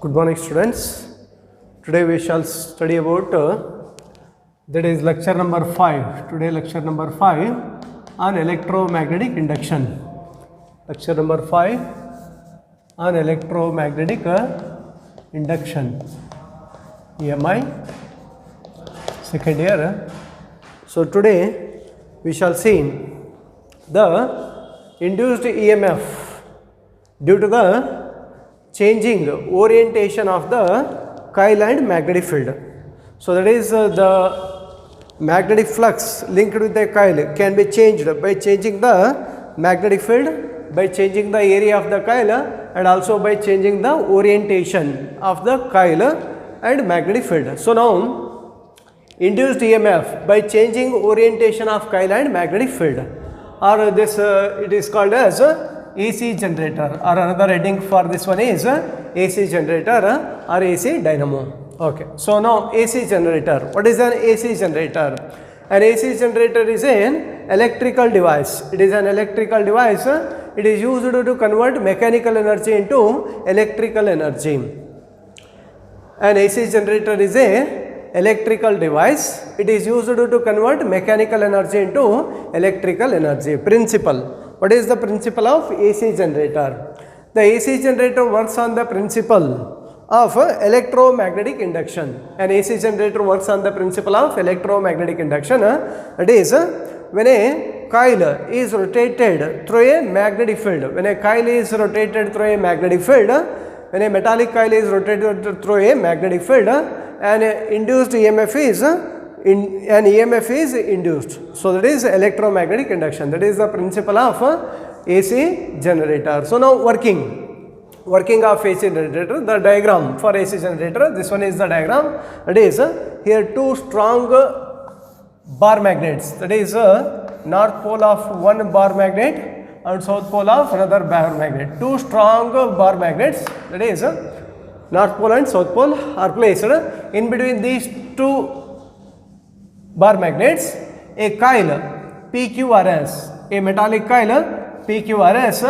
Good morning, students. Today we shall study about that is lecture number 5. Today lecture number 5 on electromagnetic induction. Lecture number 5 on electromagnetic induction. EMI second year. So today we shall see the induced EMF due to the changing orientation of the coil and magnetic field. So that is the magnetic flux linked with the coil can be changed by changing the magnetic field, by changing the area of the coil, and also by changing the orientation of the coil and magnetic field. So now induced EMF by changing orientation of coil and magnetic field, or this it is called as AC generator, or another heading for this one is AC generator or AC dynamo. Okay, so now AC generator. What is an AC generator? An AC generator is an electrical device. It is an electrical device. It is used to convert mechanical energy into electrical energy. An AC generator is a electrical device. It is used to convert mechanical energy into electrical energy. Principle. What is the principle of AC generator? The AC generator works on the principle of electromagnetic induction. An AC generator works on the principle of electromagnetic induction. That is, when a coil is rotated through a magnetic field, when a coil is rotated through a magnetic field, when a metallic coil is rotated through a magnetic field, an induced EMF is an EMF is induced. So that is electromagnetic induction. That is the principle of AC generator. So now working of AC generator, the diagram for AC generator, this one is the diagram. That is here two strong bar magnets, that is north pole of one bar magnet and south pole of another bar magnet. Two strong bar magnets, that is north pole and south pole, are placed. In between these two bar magnets, a coil PQRS, a metallic coil PQRS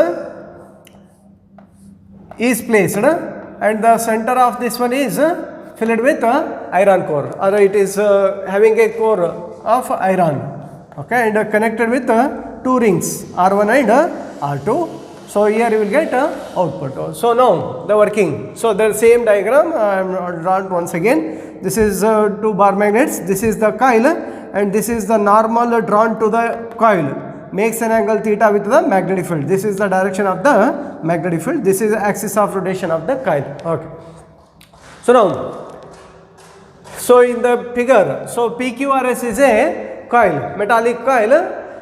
is placed, and the center of this one is filled with iron core, or it is having a core of iron, okay, and connected with two rings R1 and R2. So here you will get output. So now the working. So the same diagram I am drawn once again. This is two bar magnets. This is the coil, and this is the normal drawn to the coil. Makes an angle theta with the magnetic field. This is the direction of the magnetic field. This is the axis of rotation of the coil. Okay. So now, so in the figure, so PQRS is a coil, metallic coil.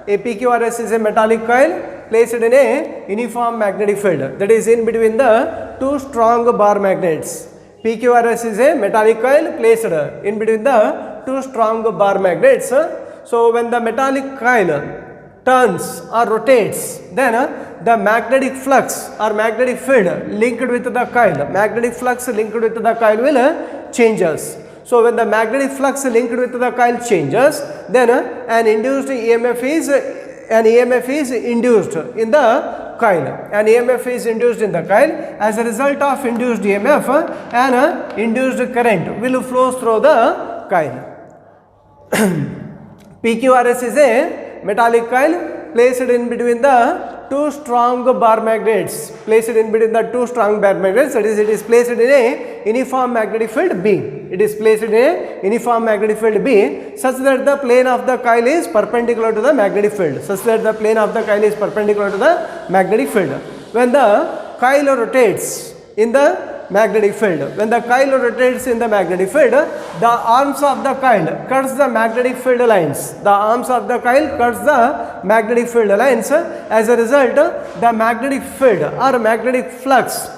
A PQRS is a metallic coil placed in a uniform magnetic field, that is in between the two strong bar magnets. PQRS is a metallic coil placed in between the two strong bar magnets. So when the metallic coil turns or rotates, then the magnetic flux or magnetic field linked with the coil, magnetic flux linked with the coil will changes. So when the magnetic flux linked with the coil changes, then an induced EMF is induced in the coil. An EMF is induced in the coil. As a result of induced EMF, an induced current will flow through the coil. PQRS is a metallic coil placed in between the two strong bar magnets. Placed in between the two strong bar magnets. That is, it is placed in a uniform magnetic field B. It is placed in a uniform magnetic field B, such that the plane of the coil is perpendicular to the magnetic field. Such that the plane of the coil is perpendicular to the magnetic field. When the coil rotates in the magnetic field, when the coil rotates in the magnetic field, the arms of the coil cuts the magnetic field lines. The arms of the coil cuts the magnetic field lines. As a result, the magnetic field or magnetic flux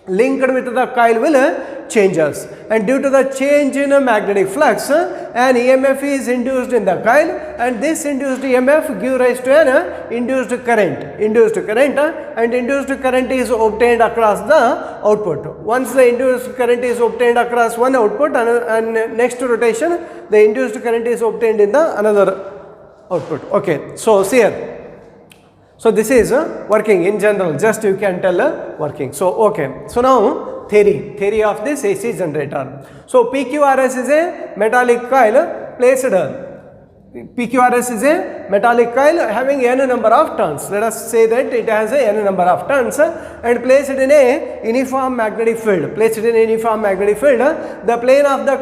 linked with the coil will changes, and due to the change in magnetic flux, an EMF is induced in the coil, and this induced EMF gives rise to an induced current, and induced current is obtained across the output. Once the induced current is obtained across one output, and next rotation the induced current is obtained in the another output. Okay, so see here. So this is working in general, just you can tell working. So okay, so now theory of this AC generator. So PQRS is a metallic coil placed, PQRS is a metallic coil having n number of turns. Let us say that it has a n number of turns and placed in a uniform magnetic field. Placed in a uniform magnetic field, the plane of the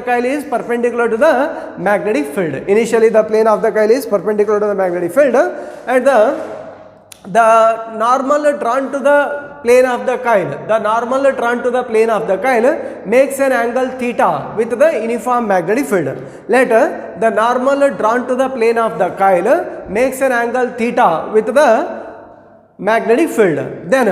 coil is perpendicular to the magnetic field. Initially the plane of the coil is perpendicular to the magnetic field, and the normal drawn to the plane of the coil, makes an angle theta with the uniform magnetic field. Later, the normal drawn to the plane of the coil makes an angle theta with the magnetic field. Then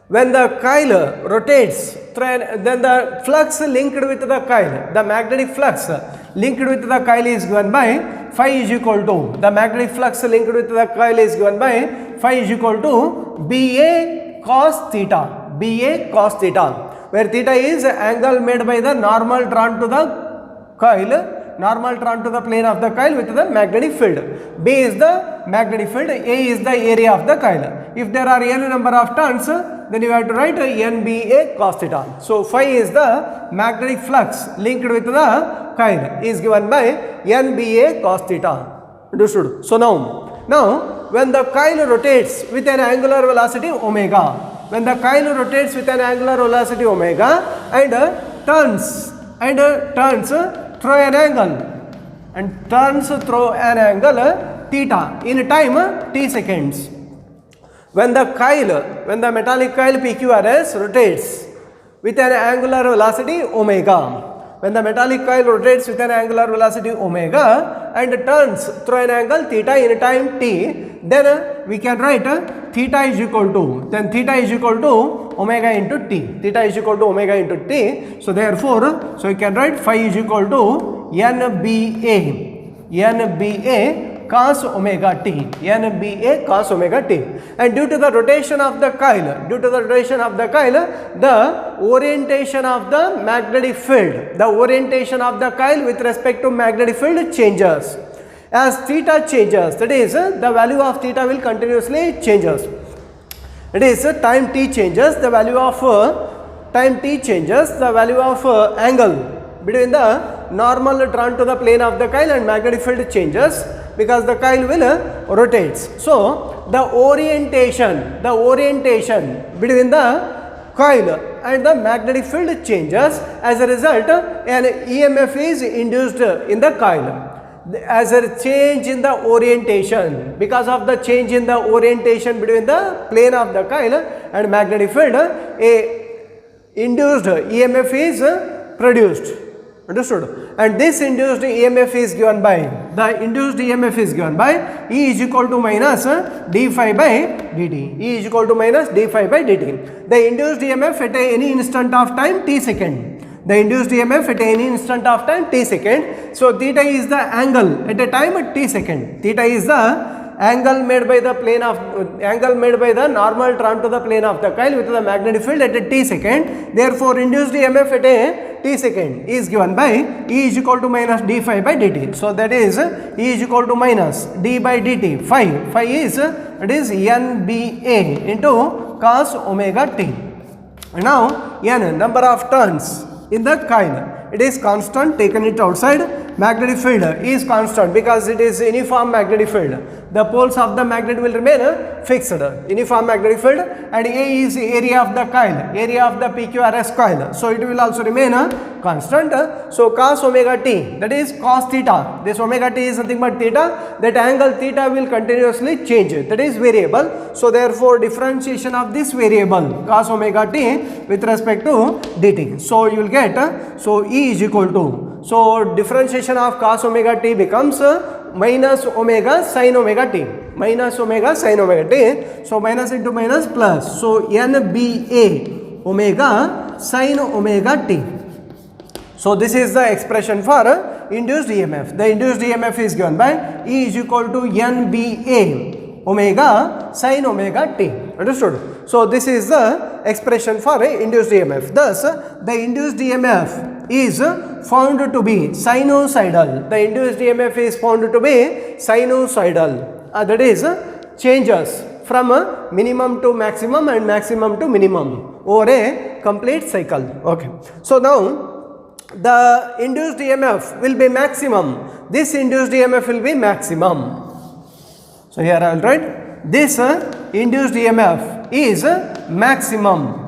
when the coil rotates, then the flux linked with the coil, the magnetic flux linked with the coil is given by phi is equal to, the magnetic flux linked with the coil is given by phi is equal to BA cos theta, where theta is angle made by the normal drawn to the coil, plane of the coil with the magnetic field. B is the magnetic field, A is the area of the coil. If there are n number of turns, then you have to write NBA cos theta. So phi is the magnetic flux linked with the coil is given by NBA cos theta. Understood? So now when the coil rotates with an angular velocity omega, and turns through an angle theta in time t seconds. When the metallic coil PQRS rotates with an angular velocity omega, and turns through an angle theta in time t, then we can write theta is equal to omega into t. So therefore, you can write phi is equal to NBA cos omega t, and due to the rotation of the coil, the orientation of the magnetic field, with respect to magnetic field changes. As theta changes, that is the value of theta will continuously changes. It is time t changes, the value of angle between the normal drawn to the plane of the coil and magnetic field changes, because the coil will rotates. So the orientation between the coil and the magnetic field changes. As a result, an EMF is induced in the coil as a change in the orientation. Because of the change in the orientation between the plane of the coil and magnetic field, a induced EMF is produced. Understood? And this induced EMF is given by, E is equal to minus d phi by dt. The induced EMF at any instant of time t second. So theta is the angle at a time t second. Theta is the angle made by the normal drawn to the plane of the coil with the magnetic field at a t second. Therefore, induced EMF at a t second is given by E is equal to minus d phi by dt. So that is E is equal to minus d by dt. Phi is NBA into cos omega t. Now n number of turns in the coil, it is constant, taken it outside. Magnetic field is constant because it is uniform magnetic field. The poles of the magnet will remain fixed, uniform magnetic field, and A is area of the coil, area of the PQRS coil. So it will also remain constant. So cos omega t, that is cos theta. This omega t is nothing but theta. That angle theta will continuously change. That is variable. So therefore, differentiation of this variable cos omega t with respect to dt. So you will get so E is equal to, so differentiation of cos omega t becomes minus omega sin omega t. So minus into minus plus. So NBA omega sin omega t. So this is the expression for induced EMF. The induced EMF is given by E is equal to NBA omega sin omega t. Understood? So this is the expression for induced EMF. Thus, the induced EMF is found to be sinusoidal. That is changes from minimum to maximum and maximum to minimum over a complete cycle. Okay. So now the induced EMF will be maximum. This induced EMF will be maximum. So here I will write this induced EMF is maximum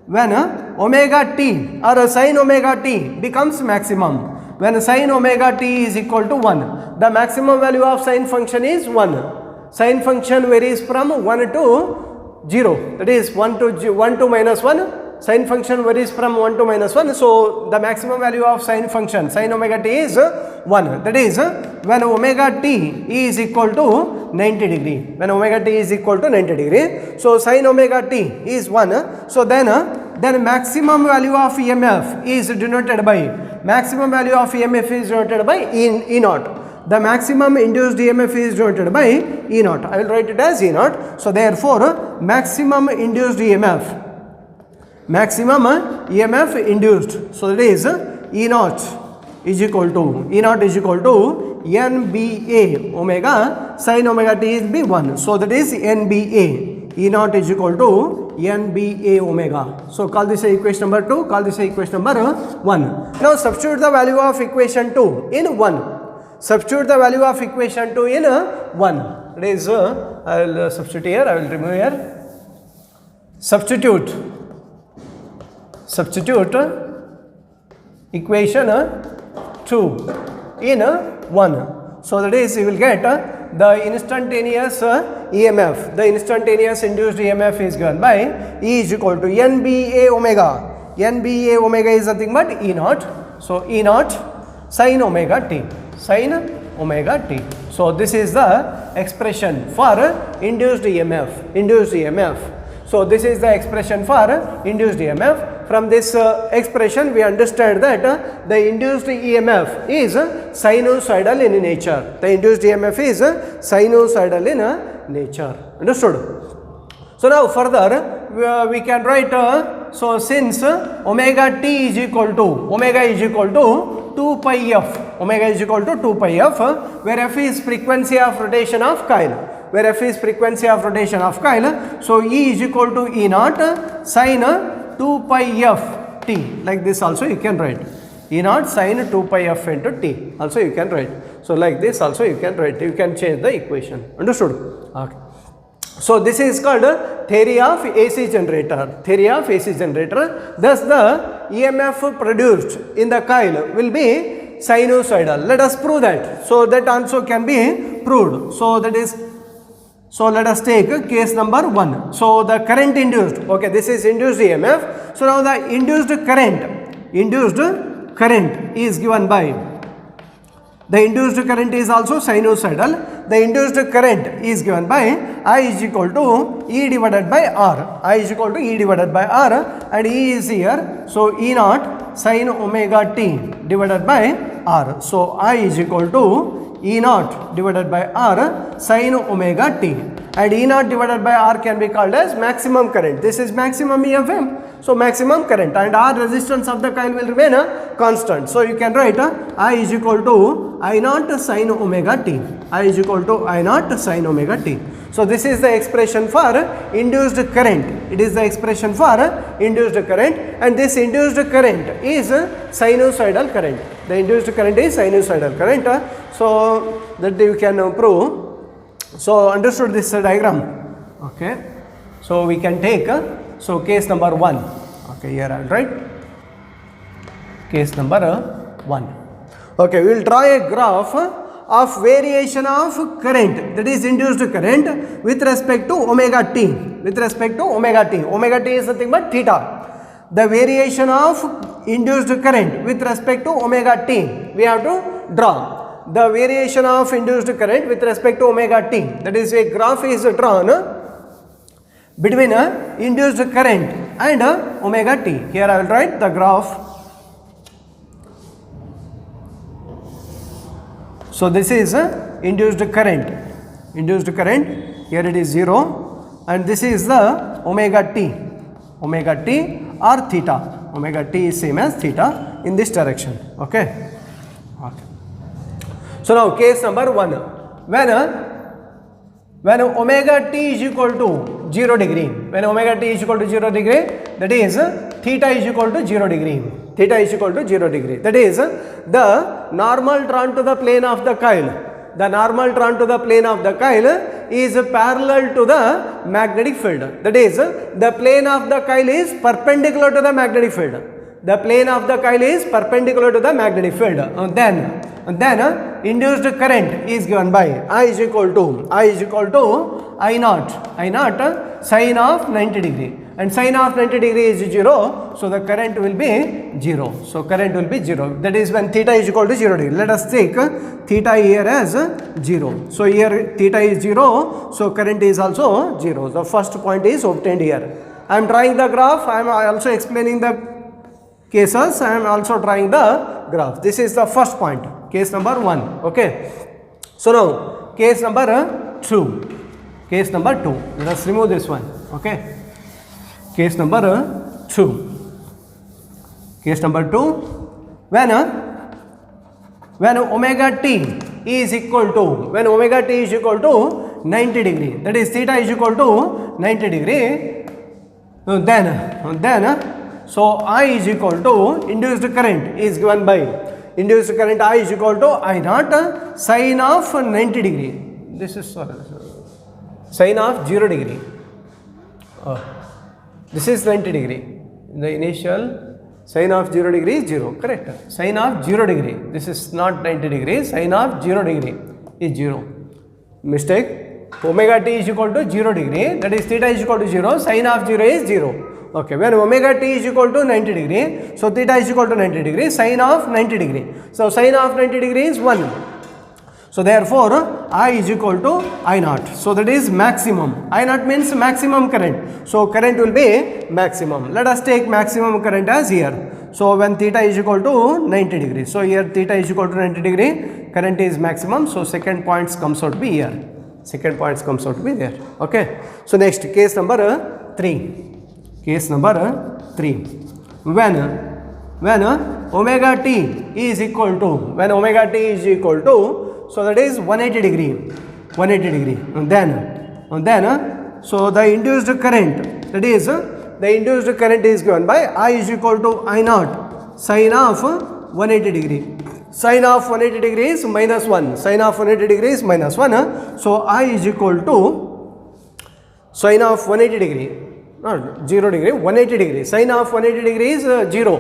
when omega t or sin omega t becomes maximum. When sin omega t is equal to 1, the maximum value of sin function is 1. Sin function varies from 1 to 0, that is 1 to minus 1. Sin function varies from 1 to minus 1. So the maximum value of sin function sin omega t is 1. That is when omega t is equal to 90 degree. When omega t is equal to 90 degree. So sin omega t is 1. So then maximum value of EMF is denoted by E naught. The maximum induced EMF is denoted by E naught. I will write it as E naught. So therefore maximum induced EMF induced. So that is E naught is equal to NBA omega sin omega t is be 1. So that is NBA. E naught is equal to NBA omega. So call this equation number 2, call this equation number 1. Now substitute the value of equation 2 in 1. Substitute the value of equation 2 in 1. That is I will substitute here, I will remove here. Substitute equation 2 in 1. So that is you will get the instantaneous EMF, the instantaneous induced EMF is given by E is equal to NBA omega. NBA omega is nothing but E naught. So E naught sin omega t. So this is the expression for induced EMF. So this is the expression for induced EMF. From this expression we understand that the induced EMF is sinusoidal in nature. The induced EMF is sinusoidal in nature. Understood? So now further we can write so since omega t is equal to 2 pi f, omega is equal to 2 pi f, where f is frequency of rotation of coil. So E is equal to E naught sin 2 pi f t. Like this also you can write. E naught sin 2 pi f into t. Also you can write. So like this also you can write. You can change the equation. Understood? Okay. So this is called theory of AC generator. Thus the EMF produced in the coil will be sinusoidal. Let us prove that. So that also can be proved. So let us take case number 1. So the current induced, okay, this is induced EMF. So now the induced current is given by, the induced current is also sinusoidal. The induced current is given by I is equal to E divided by R. And E is here. So E naught sin omega t divided by R. So I is equal to E naught divided by R sin omega t. And E naught divided by R can be called as maximum current. This is maximum EMF. So maximum current, and R resistance of the coil will remain constant. So you can write I is equal to I naught sin omega t. So this is the expression for induced current. It is the expression for induced current, and this induced current is sinusoidal current. The induced current is sinusoidal current. So that you can prove. So understood this diagram? Okay. So we can take so case number 1. Okay, here I will write case number 1. Okay, we will draw a graph of variation of current, that is induced current, with respect to omega t. Omega t is nothing but theta. The variation of induced current with respect to omega t we have to draw. The variation of induced current with respect to omega t, that is a graph is drawn between induced current and omega t. Here I will write the graph. So this is induced current. Here it is 0, and this is the omega t or theta. Omega t is same as theta in this direction. Okay. So now case number 1. When when omega t is equal to 0 degree, when omega t is equal to 0 degree, that is theta is equal to 0 degree, theta is equal to 0 degree, that is the normal drawn to the plane of the coil, the normal drawn to the plane of the coil is parallel to the magnetic field, that is the plane of the coil is perpendicular to the magnetic field, the plane of the coil is perpendicular to the magnetic field, then induced current is given by I is equal to I naught sine of 90 degree, and sine of 90 degree is 0, so the current will be 0. So current will be 0. That is when theta is equal to 0 degree. Let us take theta here as 0. So here theta is 0, so current is also 0. The first point is obtained here. I am drawing the graph. I am also explaining the cases. I am also drawing the graph. This is the first point, case number 1. Okay. So now case number 2. Case number 2. Let us remove this one. Okay. Case number 2. Case number 2. When omega t is equal to 90 degree, that is theta is equal to 90 degree, then so I is equal to induced current is given by induced current I is equal to I naught sine of 90 degree. This is sine of 0 degree. This is 90 degree. The initial sine of 0 degree is 0. Correct. Sine of 0 degree. This is not 90 degree. Sine of 0 degree is 0. Mistake. Omega t is equal to 0 degree. That is theta is equal to 0. Sine of 0 is 0. Okay, when omega t is equal to 90 degree, so theta is equal to 90 degree, sine of 90 degree. So sine of 90 degree is 1. So therefore, I is equal to I naught. So that is maximum. I naught means maximum current. So current will be maximum. Let us take maximum current as here. So when theta is equal to 90 degree. So here theta is equal to 90 degree, current is maximum. So second points comes out to be here. Second points comes out to be there. Okay. So next case number 3. Case number 3. When omega t is equal to, so that is 180 degree, and then so the induced current, that is the induced current is given by I is equal to I naught sine of 180 degree. Sine of 180 degree is minus 1. Sine of 180 degree is minus 1. So I is equal to sine of 180 degree. Not 0 degree, 180 degree. Sine of 180 degree is 0.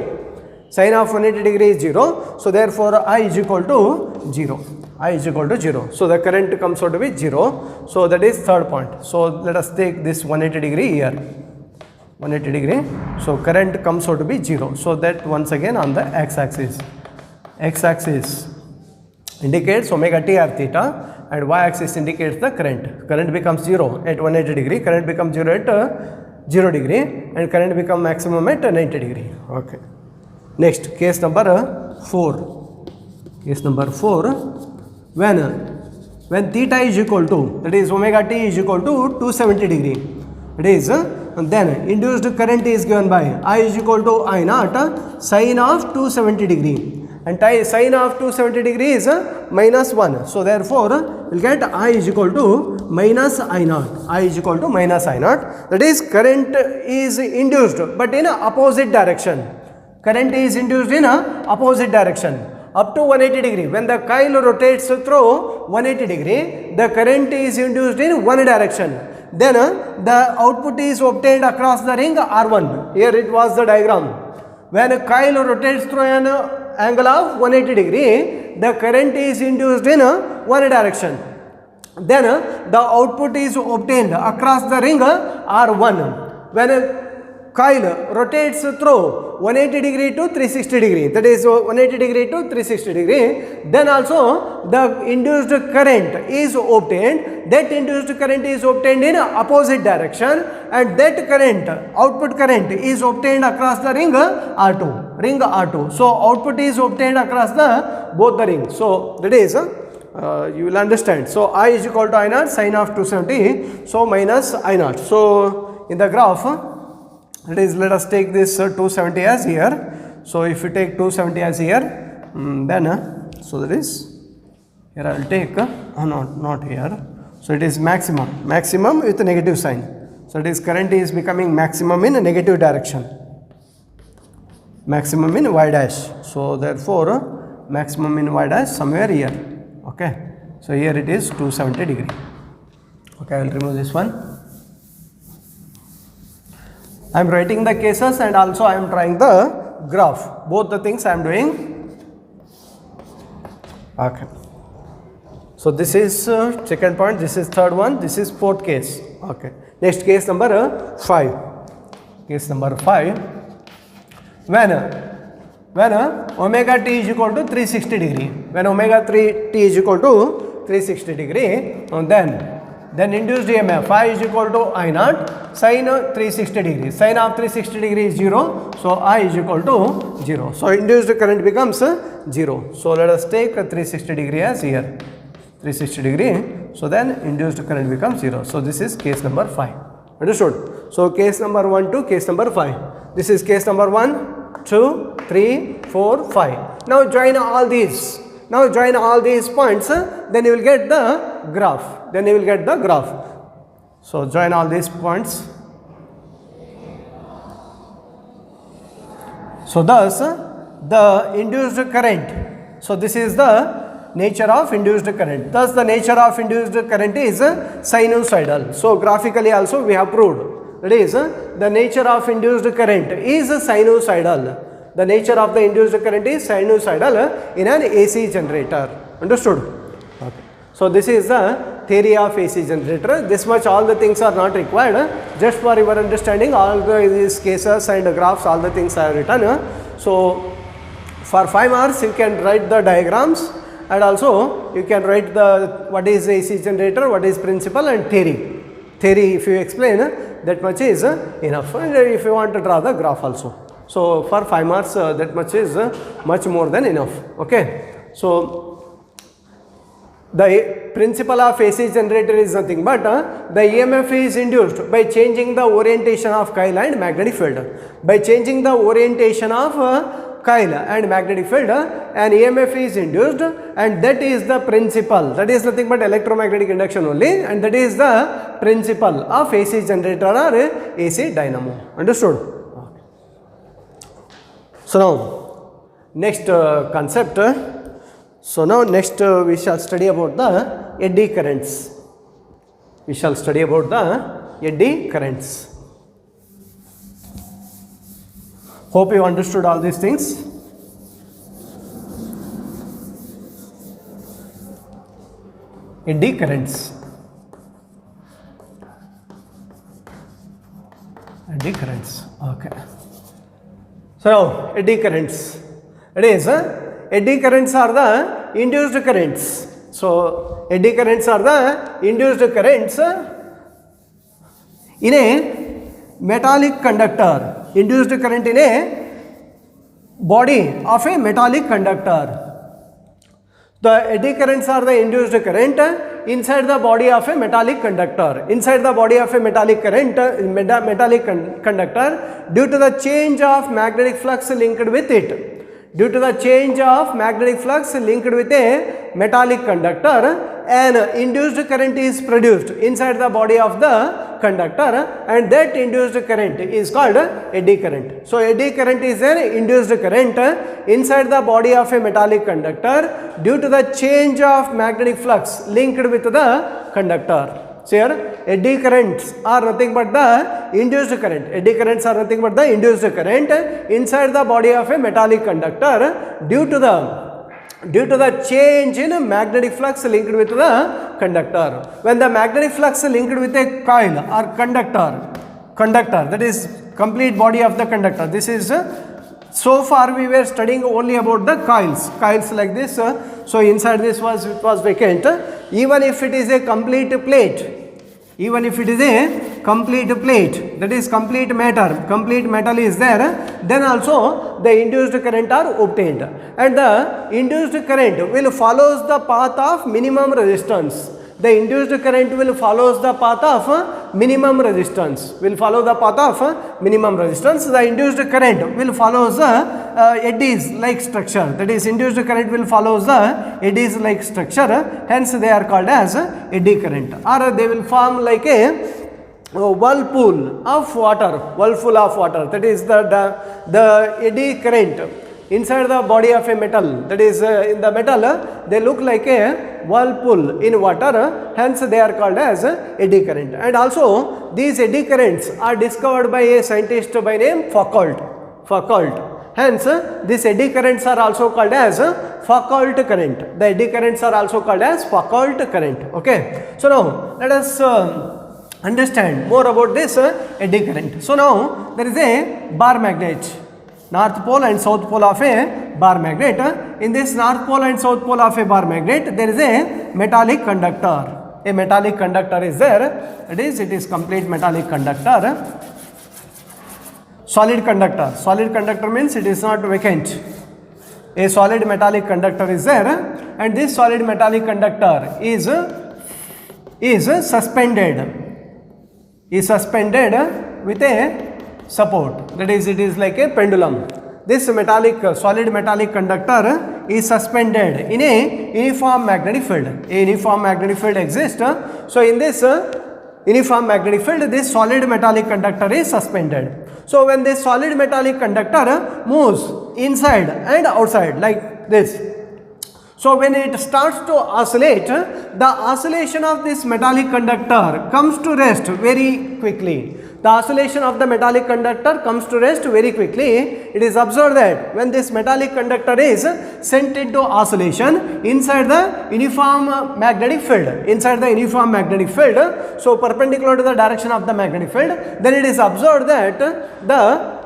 Sine of 180 degree is 0. So therefore I is equal to 0. I is equal to 0. So the current comes out to be 0. So that is third point. So let us take this 180 degree here. 180 degree. So current comes out to be 0. So that once again on the x-axis. X-axis indicates omega t or theta, and y-axis indicates the current. Current becomes 0 at 180 degree. Current becomes 0 at 0 degree, and current become maximum at 90 degree. Okay. Next, case number 4. Case number 4. When theta is equal to, that is omega t is equal to 270 degree. It is then induced current is given by I is equal to I naught sine of 270 degree. And sine of 270 degree is minus 1. So therefore, we will get I is equal to minus I naught. I is equal to minus I naught. That is current is induced but in a opposite direction. Current is induced in a opposite direction up to 180 degree. When the coil rotates through 180 degree, the current is induced in one direction. Then the output is obtained across the ring R1. Here it was the diagram. When a coil rotates through an angle of 180 degree, the current is induced in one direction. Then the output is obtained across the ring R1. When a coil rotates through 180 degree to 360 degree, that is 180 degree to 360 degree, then also the induced current is obtained. That induced current is obtained in opposite direction, and that current, output current, is obtained across the ring R2. So output is obtained across the both the rings. So that is you will understand. So I is equal to I naught sine of 270, so minus I naught. So in the graph, that is, let us take this 270 as here. So if you take 270 as here, then so that is here I will take not here. So it is maximum with a negative sign. So it is current is becoming maximum in a negative direction. Maximum in y dash. So therefore maximum in y dash somewhere here. Okay. So here it is 270 degree. Okay, I will remove this one. I am writing the cases and also I am trying the graph. Both the things I am doing. Okay. So this is second point, this is third one, this is fourth case. Okay. Next case number 5. Case number 5. When omega t is equal to 360 degree. When omega t is equal to 360 degree, then induced EMF I is equal to I naught sin 360 degree. Sin of 360 degree is 0. So I is equal to 0. So induced current becomes 0. So let us take 360 degree as here. 360 degree. So then induced current becomes 0. So this is case number 5. Understood? So case number 1 to case number 5. This is case number 1, 2, 3, 4, 5. Now join all these. Now join all these points. Then you will get the graph. So join all these points. So thus the induced current. So this is the nature of induced current. Thus the nature of induced current is sinusoidal. So graphically also we have proved. That is the nature of induced current is sinusoidal. The nature of the induced current is sinusoidal in an AC generator. Understood? Okay. So this is the theory of AC generator. This much all the things are not required. Just for your understanding, all these cases and graphs, all the things I have written. So for 5 hours you can write the diagrams. And also you can write the what is AC generator, what is principle and theory. Theory if you explain that much is enough, and if you want to draw the graph also. So for 5 marks that much is much more than enough. Okay. So the principle of AC generator is nothing but the EMF is induced by changing the orientation of coil and magnetic field. By changing the orientation of coil and magnetic field, an EMF is induced, and that is the principle. That is nothing but electromagnetic induction only, and that is the principle of AC generator or AC dynamo. Understood? Okay. So now next concept. So now next we shall study about the eddy currents. We shall study about the eddy currents. Hope you understood all these things. Eddy currents. Eddy currents. Okay. So now eddy currents. It is eddy currents are the induced currents. So eddy currents are the induced currents in a metallic conductor. Induced current in a body of a metallic conductor. The eddy currents are the induced current inside the body of a metallic conductor. Inside the body of a metallic conductor, due to the change of magnetic flux linked with it. Due to the change of magnetic flux linked with a metallic conductor, an induced current is produced inside the body of the conductor, and that induced current is called eddy current. So eddy current is an induced current inside the body of a metallic conductor due to the change of magnetic flux linked with the conductor. So here eddy currents are nothing but the induced current. Eddy currents are nothing but the induced current inside the body of a metallic conductor due to the change in magnetic flux linked with the conductor. When the magnetic flux linked with a coil or conductor, that is complete body of the conductor. This is so far we were studying only about the coils like this. So inside this it was vacant. Even if it is a complete plate, that is complete metal is there, then also the induced current are obtained, and the induced current will follows the path of minimum resistance. the induced current will follows the path of minimum resistance, will follow the path of minimum resistance. The induced current will follows the eddies like structure, that is induced current will follows the eddies like structure, hence they are called as eddy current, or they will form like a whirlpool of water, that is the eddy current inside the body of a metal, that is in the metal they look like a whirlpool in water, hence they are called as eddy current. And also these eddy currents are discovered by a scientist by name Foucault, hence these eddy currents are also called as Foucault current. The eddy currents are also called as Foucault current. Okay, so now let us understand more about this eddy current. So now there is a bar magnet, north pole and south pole of a bar magnet. In this north pole and south pole of a bar magnet, there is a metallic conductor. A metallic conductor is there. It is complete metallic conductor. Solid conductor. Solid conductor means it is not vacant. A solid metallic conductor is there, and this solid metallic conductor is suspended. Is suspended with a support, that is it is like a pendulum. This solid metallic conductor is suspended in a uniform magnetic field. A uniform magnetic field exists. So in this uniform magnetic field, this solid metallic conductor is suspended. So when this solid metallic conductor moves inside and outside like this, so when it starts to oscillate, the oscillation of this metallic conductor comes to rest very quickly. The oscillation of the metallic conductor comes to rest very quickly. It is observed that when this metallic conductor is sent into oscillation inside the uniform magnetic field, so perpendicular to the direction of the magnetic field, then it is observed that the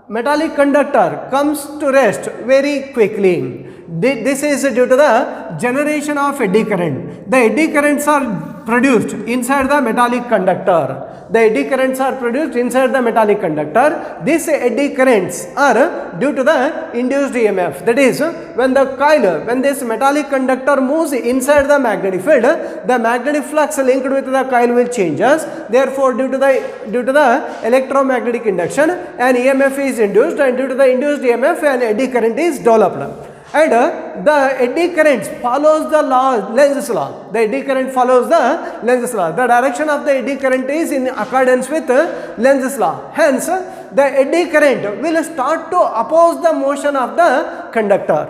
metallic conductor comes to rest very quickly. This is due to the generation of eddy current. The eddy currents are produced inside the metallic conductor. The eddy currents are produced inside the metallic conductor. These eddy currents are due to the induced EMF. That is, when this metallic conductor moves inside the magnetic field, the magnetic flux linked with the coil will changes. Therefore, due to the electromagnetic induction, an EMF is induced, and due to the induced EMF, an eddy current is developed. And the eddy current follows the Lenz's law. The eddy current follows the Lenz's law. The direction of the eddy current is in accordance with Lenz's law. Hence, the eddy current will start to oppose the motion of the conductor.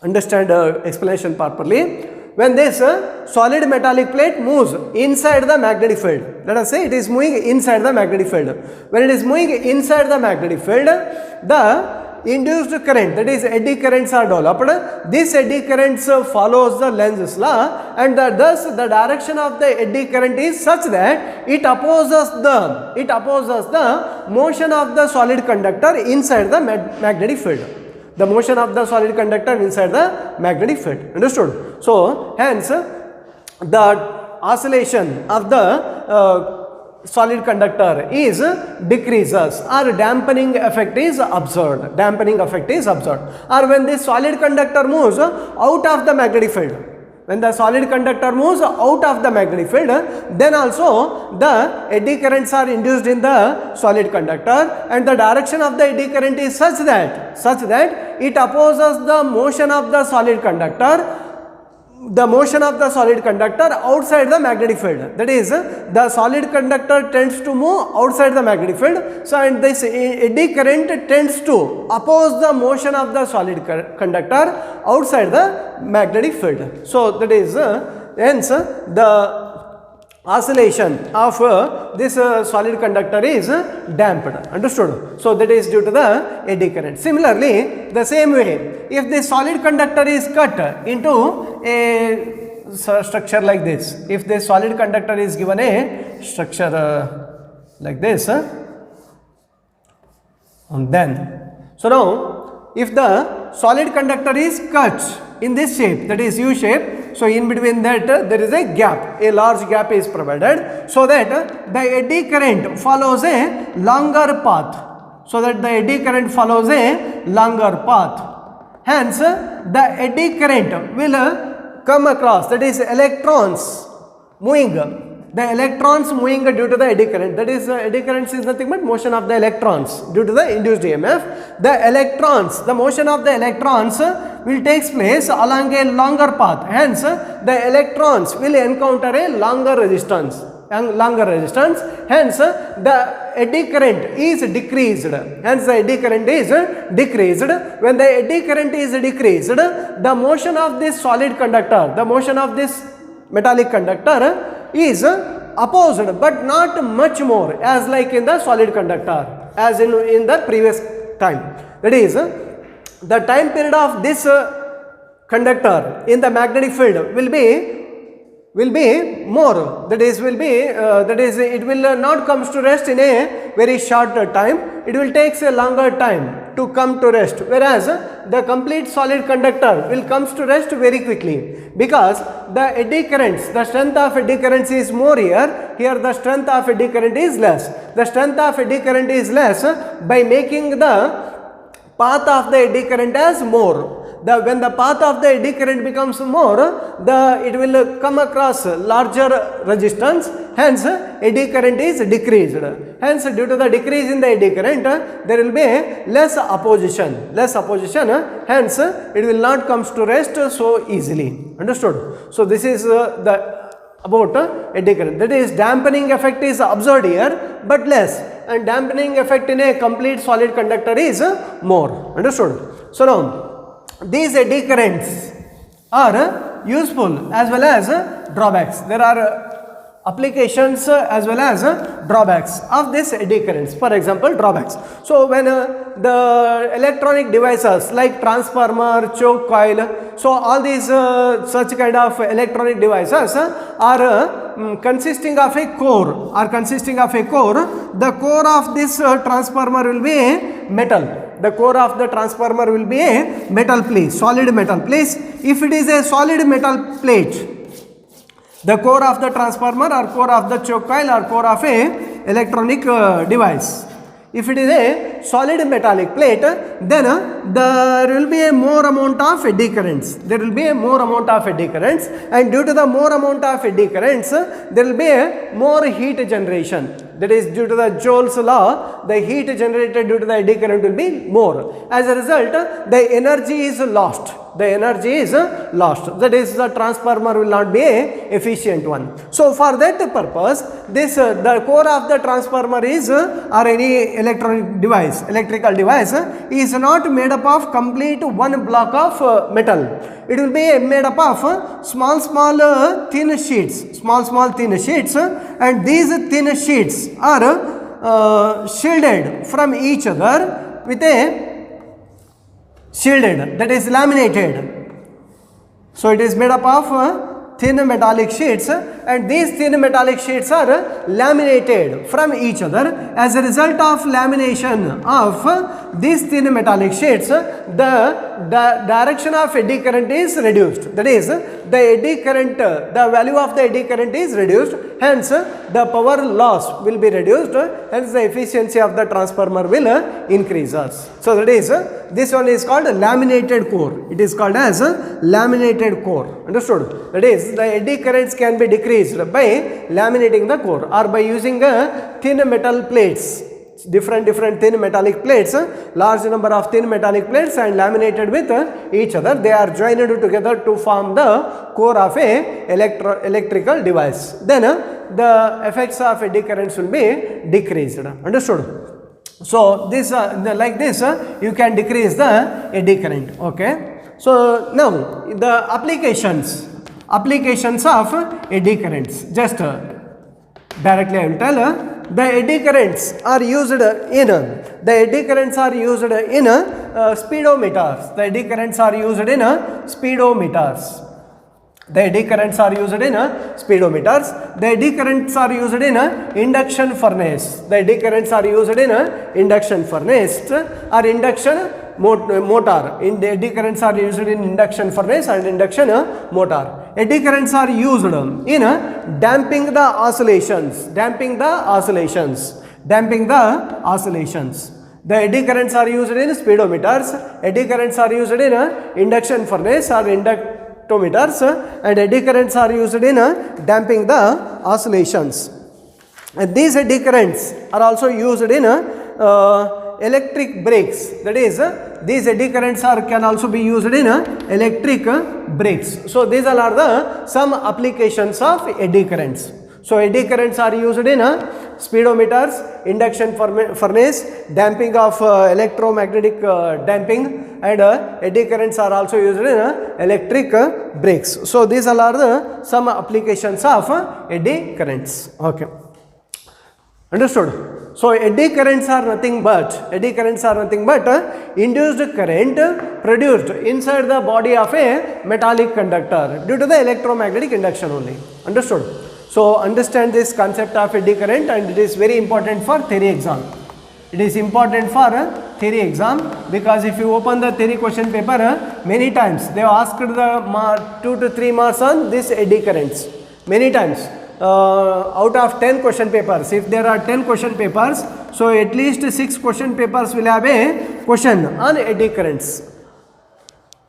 Understand the explanation properly. When this solid metallic plate moves inside the magnetic field, let us say it is moving inside the magnetic field. When it is moving inside the magnetic field, the induced current, that is eddy currents, are developed. This eddy currents follows the Lenz's law, and thus the direction of the eddy current is such that it opposes the motion of the solid conductor inside the magnetic field. The motion of the solid conductor inside the magnetic field. Understood? So hence the oscillation of the solid conductor is decreases, or dampening effect is observed. Or when this solid conductor moves out of the magnetic field, then also the eddy currents are induced in the solid conductor, and the direction of the eddy current is such that it opposes the motion of the solid conductor outside the magnetic field. That is, the solid conductor tends to move outside the magnetic field. So, and this eddy current tends to oppose the motion of the solid conductor outside the magnetic field. So, that is hence the oscillation of this solid conductor is damped. Understood? So, that is due to the eddy current. Similarly, the same way, if this solid conductor is cut into a structure like this, if this solid conductor is given a structure like this, and then, so now if the solid conductor is cut in this shape, that is U shape, so in between that there is a gap, a large gap is provided, so that the eddy current follows a longer path. Hence, the eddy current will come across, that is electrons moving, the electrons moving due to the eddy current, that is eddy current is nothing but motion of the electrons due to the induced EMF. The electrons, the motion of the electrons will take place along a longer path, hence the electrons will encounter a longer resistance, hence the eddy current is decreased, hence the eddy current is decreased. When the eddy current is decreased, the motion of this solid conductor, the motion of this metallic conductor is opposed, but not much more as like in the solid conductor, as in the previous time. That is, the time period of this conductor in the magnetic field will be more, that is it will not comes to rest in a very short time, it will take a longer time to come to rest, whereas the complete solid conductor will comes to rest very quickly, because the eddy currents, the strength of eddy currents is more here the strength of eddy current is less. The strength of eddy current is less by making the path of the eddy current as more. When the path of the eddy current becomes more, it will come across larger resistance, hence eddy current is decreased. Hence, due to the decrease in the eddy current, there will be less opposition, hence it will not comes to rest so easily. Understood? So this is about eddy current. That is, dampening effect is observed here but less, and dampening effect in a complete solid conductor is more. Understood? So now, these eddy currents are useful as well as drawbacks. There are applications as well as drawbacks of this eddy currents. For example, drawbacks. So when the electronic devices like transformer, choke coil, so all these such kind of electronic devices are consisting of a core. The core of this transformer will be metal. The core of the transformer will be a metal plate, solid metal plate. If it is a solid metal plate, the core of the transformer or core of the choke coil or core of a electronic device, if it is a solid metallic plate, then there will be a more amount of eddy currents. And due to the more amount of eddy currents, there will be a more heat generation. That is, due to the Joule's law, the heat generated due to the eddy current will be more. As a result, the energy is lost. That is, the transformer will not be an efficient one. So for that purpose, the core of the transformer is or any electrical device is not made up of complete one block of metal. It will be made up of small thin sheets, and these thin sheets are shielded from each other with a that is laminated. So it is made up of thin metallic sheets, and these thin metallic sheets are laminated from each other. As a result of lamination of these thin metallic sheets, the direction of eddy current is reduced. That is, the eddy current, the value of the eddy current is reduced, hence the power loss will be reduced, hence the efficiency of the transformer will increase. So that is, this one is called laminated core. It is called as a laminated core. Understood? That is, the eddy currents can be decreased by laminating the core or by using thin metal plates, different thin metallic plates, large number of thin metallic plates, and laminated with each other. They are joined together to form the core of a electrical device. Then the effects of eddy currents will be decreased. Understood? So this like this you can decrease the eddy current. Okay. So now the applications of eddy currents. Just directly I will tell. The eddy currents are used in speedometers. The eddy currents are used in speedometers. The eddy currents are used in speedometers. The eddy currents are used in induction furnace. The eddy currents are used in induction furnace or induction motor. The eddy currents are used in induction furnace and induction motor. Eddy currents are used in damping the oscillations. The eddy currents are used in speedometers. Eddy currents are used in induction furnace or conductometers and eddy currents are used in damping the oscillations. And these eddy currents are also used in electric brakes. That is, these eddy currents can also be used in electric brakes. So these all are the some applications of eddy currents. So eddy currents are used in speedometers, induction furnace, damping of electromagnetic damping, and eddy currents are also used in electric brakes. So these all are the some applications of eddy currents. Okay, understood? So eddy currents are nothing but induced current produced inside the body of a metallic conductor due to the electromagnetic induction only. Understood? So understand this concept of eddy current, and it is very important for theory exam. It is important for theory exam because if you open the theory question paper, many times they have asked the 2 to 3 marks on this eddy currents. Many times. Out of 10 question papers, if there are 10 question papers, so at least 6 question papers will have a question on eddy currents.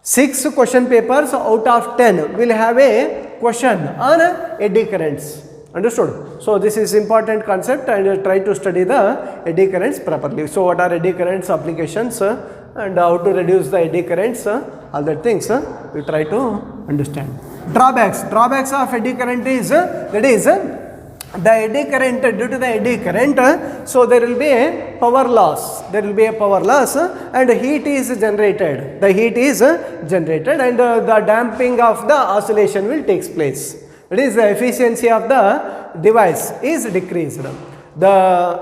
6 question papers out of 10 will have a question on eddy currents. Understood? So this is important concept, and try to study the eddy currents properly. So what are eddy currents applications and how to reduce the eddy currents, all that things we try to understand. Drawbacks of eddy current is that is the eddy current, due to the eddy current, so there will be a power loss. And heat is generated. And the damping of the oscillation will take place. That is, the efficiency of the device is decreased. The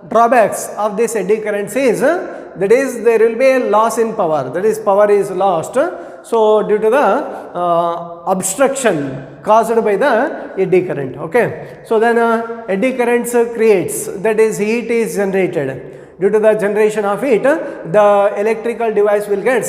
drawbacks of this eddy currents is that is, there will be a loss in power. That is, power is lost. So due to the obstruction caused by the eddy current. Okay. So then eddy currents creates, that is, heat is generated. Due to the generation of heat, the electrical device will get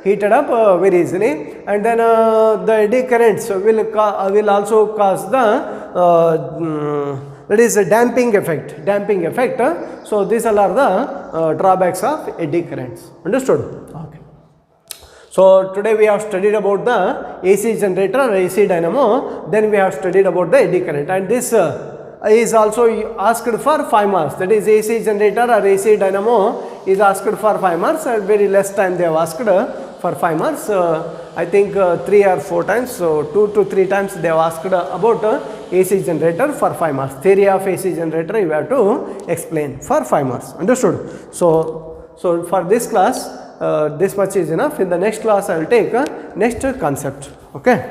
heated up very easily, and then the eddy currents will also cause the that is a damping effect. So these all are the drawbacks of eddy currents. Understood? Okay. So today we have studied about the AC generator or AC dynamo, then we have studied about the eddy current, and this is also asked for 5 marks. That is, AC generator or AC dynamo is asked for 5 marks, and very less time they have asked for 5 marks. I think 3 or 4 times, so 2 to 3 times they have asked about AC generator for 5 marks. Theory of AC generator you have to explain for 5 marks. Understood? So for this class, this much is enough. In the next class I will take next concept. Okay.